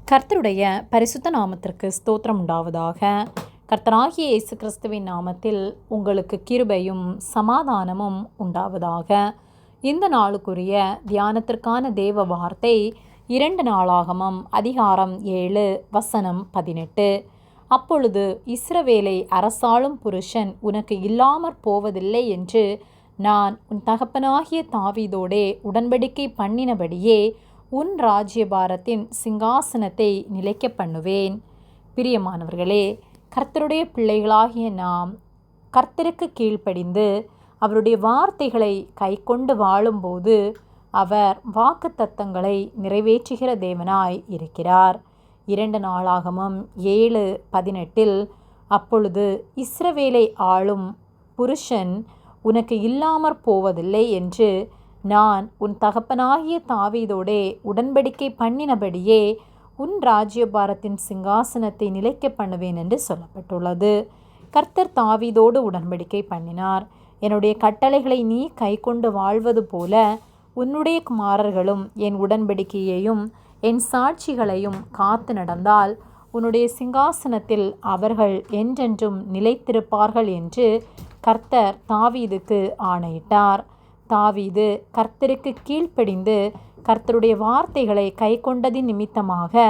கர்த்தருடைய பரிசுத்த நாமத்திற்கு ஸ்தோத்திரம் உண்டாவதாக. கர்த்தராகிய இயேசு கிறிஸ்துவின் நாமத்தில் உங்களுக்கு கிருபையும் சமாதானமும் உண்டாவதாக. இந்த நாளுக்குரிய தியானத்திற்கான தேவ வார்த்தை 2 நாளாகமம் அதிகாரம் 7 வசனம் 18. அப்பொழுது இஸ்ரவேலை அரசாளும் புருஷன் உனக்கு இல்லாமற் போவதில்லை என்று நான் உன் தகப்பனாகிய தாவீதோடே உடன்படிக்கை பண்ணினபடியே உன் ராஜ்யபாரத்தின் சிங்காசனத்தை நிலைக்க பண்ணுவேன். பிரியமானவர்களே, கர்த்தருடைய பிள்ளைகளாகிய நாம் கர்த்தருக்கு கீழ்ப்படிந்து அவருடைய வார்த்தைகளை கைக்கொண்டு வாழும்போது அவர் வாக்குத்தத்தங்களை நிறைவேற்றுகிற தேவனாய் இருக்கிறார். 2 நாளாகமம் 7:18 அப்பொழுது இஸ்ரவேலை ஆளும் புருஷன் உனக்கு இல்லாமற் போவதில்லை என்று நான் உன் தகப்பனாகிய தாவீதோடே உடன்படிக்கை பண்ணினபடியே உன் ராஜ்யபாரத்தின் சிங்காசனத்தை நிலைக்க பண்ணுவேன் என்று சொல்லப்பட்டுள்ளது. கர்த்தர் தாவீதோடு உடன்படிக்கை பண்ணினார். என்னுடைய கட்டளைகளை நீ கைக்கொண்டு வாழ்வது போல உன்னுடைய குமாரர்களும் என் உடன்படிக்கையையும் என் சாட்சிகளையும் காத்து நடந்தால் உன்னுடைய சிங்காசனத்தில் அவர்கள் என்றென்றும் நிலைத்திருப்பார்கள் என்று கர்த்தர் தாவீதுக்கு ஆணையிட்டார். தாவீது கர்த்தருக்கு கீழ்ப்படிந்து கர்த்தருடைய வார்த்தைகளை கைக்கொண்டதின் நிமித்தமாக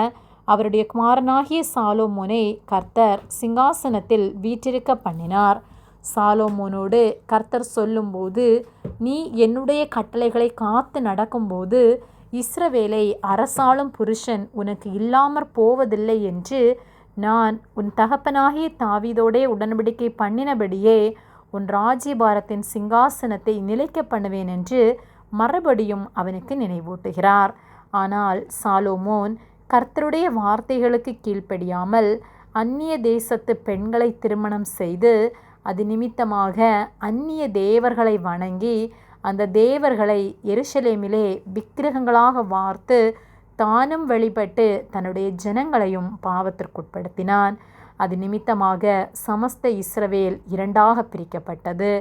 அவருடைய குமாரனாகிய சாலோமோனை கர்த்தர் சிங்காசனத்தில் வீற்றிருக்க பண்ணினார். சாலோமோனோடு கர்த்தர் சொல்லும்போது, நீ என்னுடைய கட்டளைகளை காத்து நடக்கும்போது இஸ்ரவேலை அரசாளும் புருஷன் உனக்கு இல்லாமற் போவதில்லை என்று நான் உன் தகப்பனாகிய தாவீதோடே உடன்படிக்கை பண்ணினபடியே உன் ராஜ்யபாரத்தின் சிங்காசனத்தை நிலைக்க பண்ணுவேன் என்று மறுபடியும் அவனுக்கு நினைவூட்டுகிறார். ஆனால் சாலோமோன் கர்த்தருடைய வார்த்தைகளுக்கு கீழ்ப்படியாமல் அந்நிய தேசத்து பெண்களை திருமணம் செய்து அது நிமித்தமாக அந்நிய தேவர்களை வணங்கி அந்த தேவர்களை எருசலேமிலே விக்கிரகங்களாக வார்த்து தானும் வழிபட்டு தன்னுடைய ஜனங்களையும் பாவத்திற்குட்படுத்தினான். அது நிமித்தமாக சமஸ்த இஸ்ரவேல் 2ஆக பிரிக்கப்பட்டது.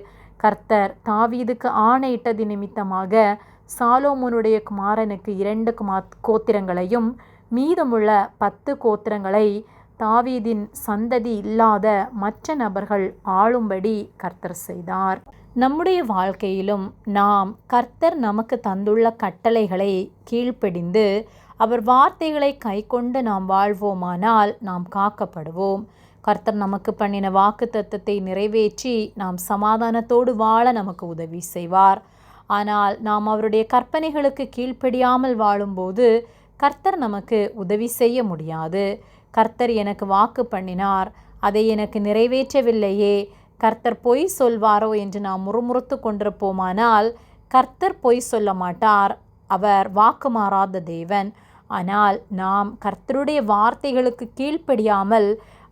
கர்த்தர் தாவீதுக்கு ஆணையிட்டது நிமித்தமாக சாலோமோனுடைய குமாரனுக்கு 2 கோத்திரங்களையும் மீதமுள்ள 10 கோத்திரங்களை தாவீதின் சந்ததி இல்லாத மற்ற நபர்கள் ஆளும்படி கர்த்தர் செய்தார். நம்முடைய வாழ்க்கையிலும் நாம் கர்த்தர் நமக்கு தந்துள்ள கட்டளைகளை கீழ்ப்படிந்து அவர் வார்த்தைகளை கைக்கொண்டு நாம் வாழ்வோமானால் நாம் காக்கப்படுவோம். கர்த்தர் நமக்கு பண்ணின வாக்குத்தத்தத்தை நிறைவேற்றி நாம் சமாதானத்தோடு வாழ நமக்கு உதவி செய்வார். ஆனால் நாம் அவருடைய கற்பனைகளுக்கு கீழ்ப்படியாமல் வாழும்போது கர்த்தர் நமக்கு உதவி செய்ய முடியாது. கர்த்தர் எனக்கு வாக்கு பண்ணினார், அதை எனக்கு நிறைவேற்றவில்லையே, கர்த்தர் பொய் சொல்வாரோ என்று நாம் முறுமுறுத்து கொண்டிருப்போமானால் கர்த்தர் பொய் சொல்ல மாட்டார். அவர் வாக்கு மாறாத தேவன். ஆனால் நாம் கர்த்தருடைய வார்த்தைகளுக்கு கீழ்ப்படியாமல்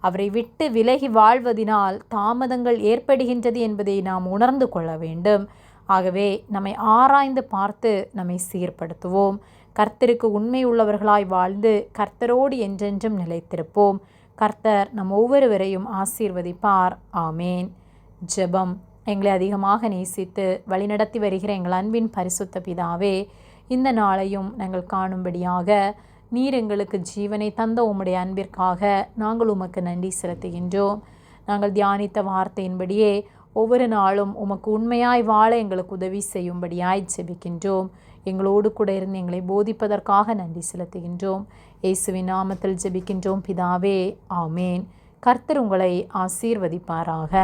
அவரை விட்டு விலகி வாழ்வதினால் தாமதங்கள் ஏற்படுகின்றது என்பதை நாம் உணர்ந்து கொள்ள வேண்டும். ஆகவே நம்மை ஆராய்ந்து பார்த்து நம்மை சீர்படுத்துவோம். கர்த்தருக்கு உண்மை உள்ளவர்களாய் வாழ்ந்து கர்த்தரோடு என்றென்றும் நிலைத்திருப்போம். கர்த்தர் நம் ஒவ்வொருவரையும் ஆசீர்வதிப்பார். ஆமேன். ஜெபம். எங்களை அதிகமாக நேசித்து வழிநடத்தி வருகிற எங்கள் அன்பின் பரிசுத்த பிதாவே, இந்த நாளையும் நாங்கள் காணும்படியாக நீர் எங்களுக்கு ஜீவனை தந்த உம்முடைய அன்பிற்காக நாங்கள் உமக்கு நன்றி செலுத்துகின்றோம். நாங்கள் தியானித்த வார்த்தையின்படியே ஒவ்வொரு நாளும் உமக்கு உண்மையாய் வாழ எங்களுக்கு உதவி செய்யும்படியாய் ஜெபிக்கின்றோம். எங்களோடு கூட இருந்து எங்களை போதிப்பதற்காக நன்றி செலுத்துகின்றோம். இயேசுவின் நாமத்தில் ஜெபிக்கின்றோம் பிதாவே. ஆமேன். கர்த்தர் உங்களை ஆசீர்வதிப்பாராக.